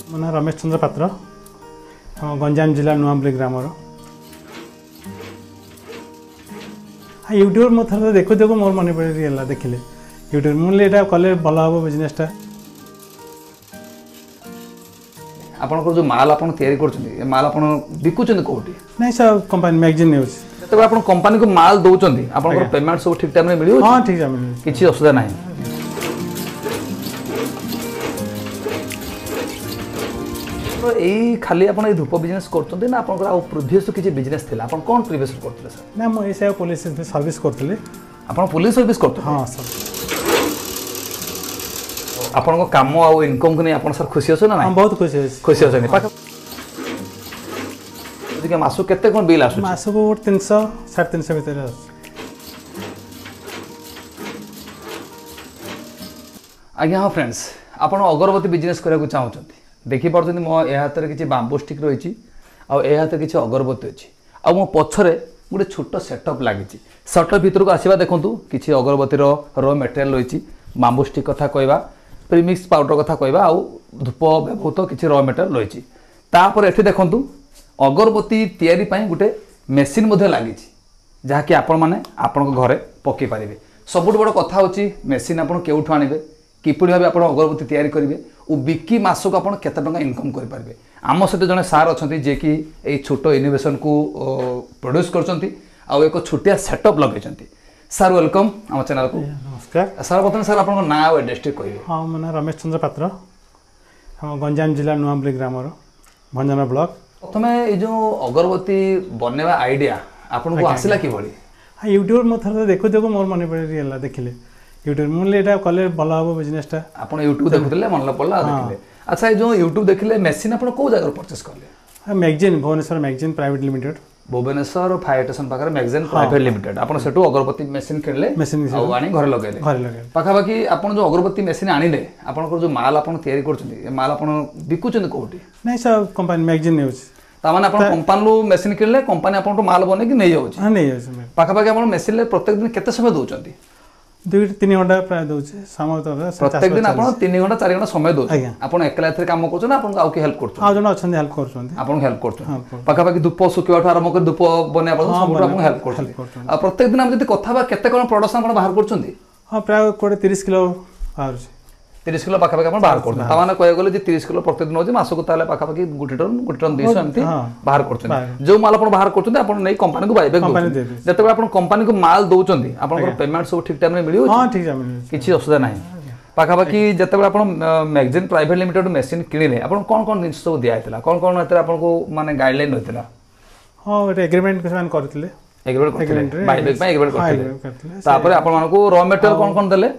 ମୋ ନାଁ ରମେଶ ଚନ୍ଦ୍ର ପାତ୍ର ଗଞ୍ଜାମ ଜିଲ୍ଲା ନୂଆପଲ୍ଲୀ ଗ୍ରାମର यूट्यूब मैं थोड़ा देखु देखो मोर मन पड़ा देखिले यूट्यूब मुझे यहाँ कले भल हम बिजनेसटा आपन जो माल आपन तैयारी करछन माल आपन बिकुछन कोठी नहीं सर कंपनी मैगजीन न्यूज जब आपन कंपनी को माल दउछन आपन पेमेंट सब ठीक टाइम रे मिलियो हां ठीक टाइम मिलियो किछि असुविधा नाही तो एई खाली आपन ए धूप बिजनेस करछन ना आपन आ प्रीवियस किछि बिजनेस थिला आपन कोन प्रीवियस करथले सर ना मैं ऐसे पुलिस सर्विस करथले आपन पुलिस सर्विस करथले हां सर आपन को काम आ इनकम को नै आपन सर खुशी होछ ना हां बहुत खुशी होछ नि पाक जे मासु केते कोन बिल आसु मासु को 300 350 भीतर आज्ञा हाँ फ्रेंड्स आपन अगरबत्ती बिजनेस करा को चाहउछंती देखि पड़छंती मो ए हाथ किसी बांबू स्टिक रही हाथ किसी अगरबत्ती अच्छी आ मो पछरे गोटे छोट सेटअप लगी सेटअप भीतर को आसवा देखूँ किसी अगरबत्तीर र मटेरियल रही बांबू स्टिक कथा कहवा प्रीमिक्स पाउडर कथा कहवा आउ धूप व्यवहृत किसी र मटेरियल रही तापर एठी देखूँ अगरबत्ती तैयारी पई गोटे मेसीन लगी जहाँकि आपण मैंने आपण घरे पकई पारे सबुठ बड़ कथा होची मेसीन आपण केउठु आनिबे किपरि भाबे आपण अगरबत्ती तैयारी करेंगे और बिकी मासक आप केते टंका इनकम करेंगे आम सहित जड़े सार अच्छा जे कि यही छोट इनोवेशन को प्रोड्यूस करछंती आ एक छोटिया सेटअप लगे सार वेलकम आम चैनल को नमस्कार सार बर्तमान सार आप ना और एड्रेस कहे हाँ मो ना रमेश चंद्र पात्र हम गंजाम जिला नुआपल्ली ग्रामर भंजना ब्लॉक प्रथम ये जो अगरबत्ती बनवा आइडिया आपन को आसला कि हाँ यूट्यूब मैं थोड़ा देखु देखो मोर मन पड़ा देखिले यूट्यूब मुझे यहाँ कले भल हम बिजनेसटा आपन यूट्यूब देखुले मन पड़ला देखिले अच्छा ये जो यूट्यूब देखिले मेसीन आपन को जगह परचेस करले magazine Bhubaneswar magazine private limited Bhubaneswar fire station पाखरे मैगजीन प्राइवेट लिमिटेड आपन सेटू अगरबत्ती मेसीन किनले मेसीन आ आनी घर लगेले पाखापाखि आपन जो अगरबत्ती मेसीन आनिले आपन जो माल आपन तैयारी करछन माल आपन बिकुछन कोठी नहीं सर कंपनी मैगजीन न्यूज तामाने आपन कंपनी मेसीन किनले कंपनी आपन माल बने कि नहीं जाउछ हां नहीं जाउछ पाखापाखि आपन मेसीन ले प्रत्येक दिन केते समय दउचंती 2-3 घंटा प्राय दउछे समय तो प्रत्येक दिन आपन 3 घंटा 4 घंटा समय दउछ आपन एकला एथरे काम करछन आपन आउ के हेल्प करछन आ जण अछन हेल्प करछन आपन हेल्प करछन पाखापाखि धूप सुकिवाठ आरंभ कर धूप बने आपन सब आपन हेल्प करछन आ प्रत्येक दिन हम जति कथा बा केते कोन प्रोडक्शन आपन बाहर करछन हां प्राय 30 किलो बाहर 30 किलो पाखापाखि आपन बाहर करछन तामाने कहय गले जे 30 किलो प्रत्येक दिन होजे मासको ताले पाखापाखि 1 टन 200 एमती बाहर करछन जो माल आपन बाहर करछन आपन नै कंपनी को बायबैक दउछन जते आपन कंपनी को माल दउछन आपन पेमेंट सब ठीक टाइम रे मिलियो हां ठीक टाइम मिलियो किछि असुविधा नाही पाखापाखि जते आपन मैगजीन प्राइवेट लिमिटेड मेसीन किनिले आपन कोन कोन जिंस सब दिया हैतला कोन एतरे आपन को माने गाइडलाइन होतला हां एटा एग्रीमेंट किसान करथिले एग्रीमेंट करथिले बायबैक पय एग्रीमेंट करथिले तापर आपन मानको रॉ मटेरियल कोन देले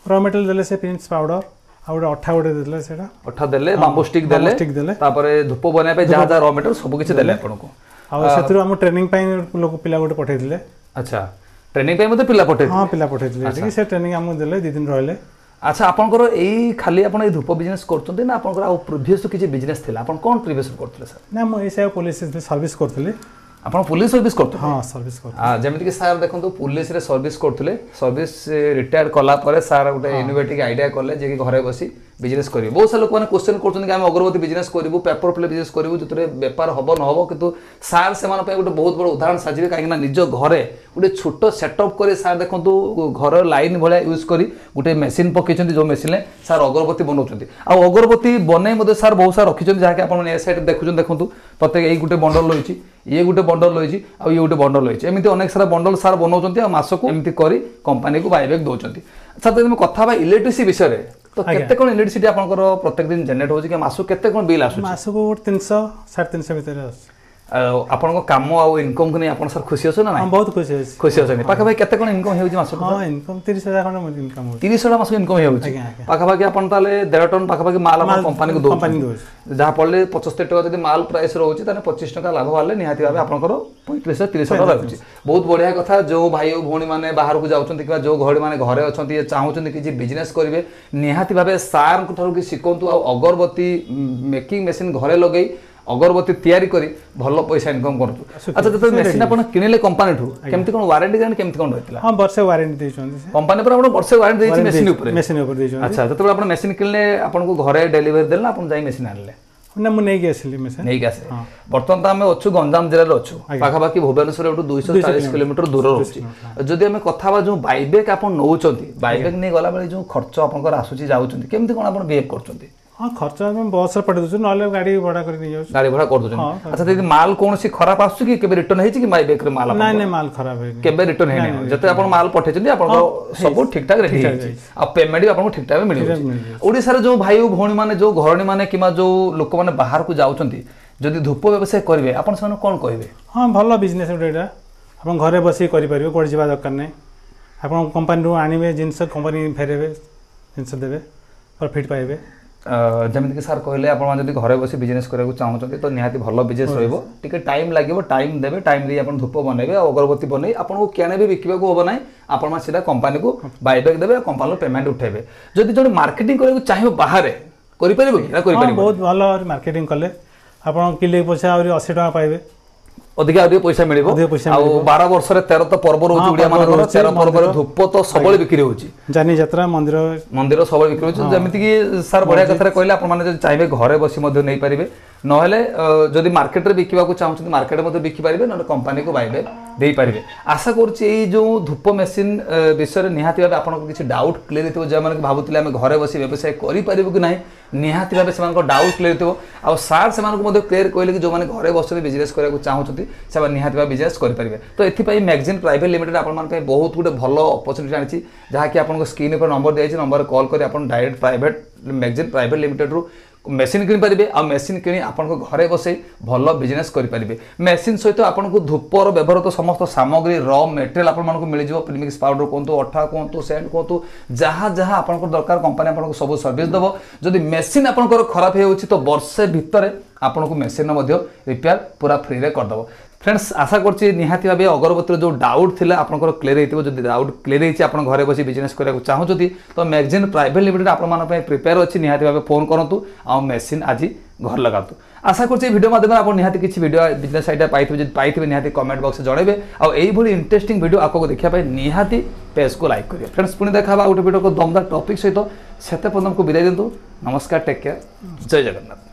रॉ मटेरियल देले से प्रिंस पाउडर आउट अठा गोटे देले सेटा अठा देले बांबू स्टिक देले तापर धूप बने पे जहा जहा रॉ मटेरियल सब किछि देले आपन को आ सेतु हम ट्रेनिंग पय लोक पिला गोटे पठै दिले अच्छा ट्रेनिंग पय मते पिला पठै हां पिला पठै दिले कि से ट्रेनिंग हम देले 2 दिन रहले अच्छा आपन को एई खाली आपन ए धूप बिजनेस करथुंते ना आपन को आ प्रीवियस किछि बिजनेस थिला आपन कोन प्रीवियस करथले सर ना मैं ऐसे पुलिस सर्विस करथले आपन पुलिस सर्विस करथले हां सर्विस करथले हां जेमिति कि सर देखंतु पुलिस रे सर्विस करथले सर्विस रिटायर कला परे सर गोटे इनोवेटिव आइडिया करले जे कि घरे बसी बिजनेस करी बहुत सारे लोक माने क्वेश्चन करछन कि हम अगरबत्ती बिजनेस करिवु पेपर प्ले बिजनेस करिवु जतरे व्यापार हबो न हबो किंतु सर से मान पे गोटे बहुत बड़ उदाहरण साजिबे काहे ना निज घरे गोटे छोट सेटअप करे सर देखंतु घर लाइन भलिया यूज करी गोटे मशीन पकेचंती जो मशीन ले सर अगरबत्ती बनौचंती आ अगरबत्ती बनै मते सर बहुत सारा रखिचंती जहा कि आपण ए साइड देखुचन देखंतु प्रत्येक एई गोटे बंडल रहिची ये गोटे बंडल रही आ ये गोटे बंडल रही एमती अनेक सारा बंडल सार बनाऊँ मासक एमती करी कंपनी को बायबैक दौरान सर तुम कथा इलेक्ट्रिसिटी विषय तो केते कोन इलेक्ट्रिसिटी आपनकर प्रत्येक दिन जनरेट होची कि मासु केते कोन बिल आसु मासु को 300 350 भीतर आसु आपन काम आ इनकम को नहीं आपन सर खुशी होछ ना हां बहुत खुशी होछ पाखा भाई केते कोन इनकम हेउची मासु हां इनकम 30000 कोन इनकम हो 30000 मासु इनकम हेउची पाखा भाई आपन ताले 1.5 टन पाखा भाई माल आपन कंपनी को दो जहा पड़ले 75 टका जदी माल प्राइस रहउची ताने 25 टका लाभ वाले निहाती भाबे आपनकर 35 30 टका रहउची बहुत बढ़िया कथा जो भाई भौणी माने बाहर को जाउछंती कि जो घड़ी माने घरे अछंती चाहउछंती कि बिजनेस करिवे निहाती भाबे सार को थारु कि सिकोंतु आ अगरबत्ती मेकिंग मशीन घरे लगेई अगरबत्ती तैयारी करी भल पैसा इनकम करतु अच्छा जब मेसीन आपण किनिले कंपनी ठू केमती कोन वारंटी गान केमती कोन रहतिला हां वर्षे वारंटी दैछन कंपनी पर आपण वर्षे वारंटी दैछि मेसीन ऊपर दैछन अच्छा जब आपण मेसीन किनले आपण को घरे डिलीवरी देला आपण जाई मेसीन आनले ना मु नै गेसली मेसीन नै गेस बर्तमान तो आमे अछु गंजाम जिल्ला रे अछु पाखा बाकी भुवनेश्वर एटू 240 किलोमीटर दूर रहउछि जदि आमे कथा बा जो बाइबेक आपण नउचंती बाइबेक नै गला बेले जो खर्च आपनकर आसुछि जाउचंती केमती कोन आपण बिहेव करचंती हाँ खर्च हम बस रे पठे दछु नले गाड़ी भाड़ा कर नहीं जाउ गाड़ी भाड़ा कर दछु अच्छा यदि माल कोन सी खराब आसु कि केबे रिटर्न हेछि कि बाइबेक रे माल नै नै माल खराब है केबे रिटर्न हे नै जते आपण माल पठेचंती आपण सब ठीक ठाक रेडी हेछि आ पेमेंट भी आपण ठीक ठाक मिलियो ओडिसा रे जो भाई भौणी माने जो घरणी माने किमा जो लोक माने बाहर को जाउचंती जदि धूप व्यवसाय करबे आपण सन कोन कहबे हां भलो बिजनेस एटा आपण घरे बसी करि परिबे कोड जिबा दरकार नै आपण कंपनी रो आनिबे जिंस कंपनी फेरेबे जिंस देबे प्रॉफिट पाइबे जमीन कि सर कहले आपण जदि घरे बसी बिजनेस करबा चाहउचंती तो निहाती भलो बिजनेस रहइबो टिके टाइम लागिवो टाइम देबे टाइम दे आपण धूप बनेबे अगरबत्ती बनै आपण को केने भी बिकिबा को होबो नै आपण मा सीधा कंपनी को बायबैक देबे कंपनी पेमेंट उठेबे जदि जण मार्केटिंग करे को चाहिबो बाहर करि परिबो कि ना करि परिबो बहुत भलो मार्केटिंग करले आपण किले पैसा और 80 टका पाइबे अधिक अधिक पैसा मिलिबो आ 12 वर्ष रे 13 तो पर्व रहउछि उडिया मान 13 पर्व रे धूप तो सबले बिक्री होउछि जानी यात्रा मंदिर सबले बिक्री होउछि जेमिति कि सर बढ़िया कथा कहले आपण माने चाहिबे घरे बसी मध्ये नै परिबे नहले जदि मार्केट रे बिकिबा को चाहउछि मार्केट मध्ये बिकि परिबे न कंपनी को बाइबे देई परिबे आशा करछि ए जो धूप मेसिन विषय रे निहाती भाबे आपण को किछि डाउट क्लियर हेतु जे माने भाबुतिले हम घरे बसी व्यवसाय करि परिबो कि नै निहाती भाबे सेमान को डाउट क्लियर हेतु आ सार सेमान को मध्ये क्लियर कहले कि जो माने घरे बसी बिजनेस करे को चाहउछथि से निहाती भाबे बिजनेस करि परिबे तो एथि पई मैगजीन प्राइवेट लिमिटेड आपण मान पे बहुत गुटे भलो अपॉर्चुनिटी आनिछि जहा कि आपण को स्क्रीन पर नंबर देछि नंबर कॉल करी आपण direct private magazine private limited रू मेसीन किनि पारिबे आ मेसीन किनि आपन को घरे बसे भलो बिजनेस करि पारिबे मेसीन सहित आपन को धूपर व्यवहार तो समस्त सामग्री रॉ मटेरियल आपन मन को मिल जिवो प्रीमिक्स पाउडर कोंतु अठा कोंतु सेंट कोंतु जहा जहा आपन को दरकार कंपनी आपन को सब सर्विस दबो जदि मेसीन आपन को खराब हे होछि तो वर्षे भितरे आपन को मेसीन मध्य रिपेयर पूरा फ्री रे कर दबो फ्रेंड्स आशा करछि निहाती भाबे अगरबत्ती जो डाउट थिला आपनकर क्लियर हेतिबो जदि डाउट क्लियर हेछि आपन घरे बसी बिजनेस करिया को चाहउछथि तो मैगजीन प्राइवेट लिमिटेड आपन मान पे प्रिपेयर अछि निहाती भाबे फोन करंतु आ मेसिन आजि घर लगातु आशा करछि वीडियो माध्यम आपन निहाती किछि वीडियो बिजनेस आइडिया पाइथिबे जदि पाइथिबे निहाती कमेंट बॉक्स जणेबे आ एई भली इंटरेस्टिंग वीडियो आपको देखिया पाए निहाती पेज को लाइक करियो फ्रेंड्स पुनी देखाबा उठे वीडियो को दमदार टॉपिक सहित सेते पदम को विदाय देंतु नमस्कार टेक केयर जय जगन्नाथ।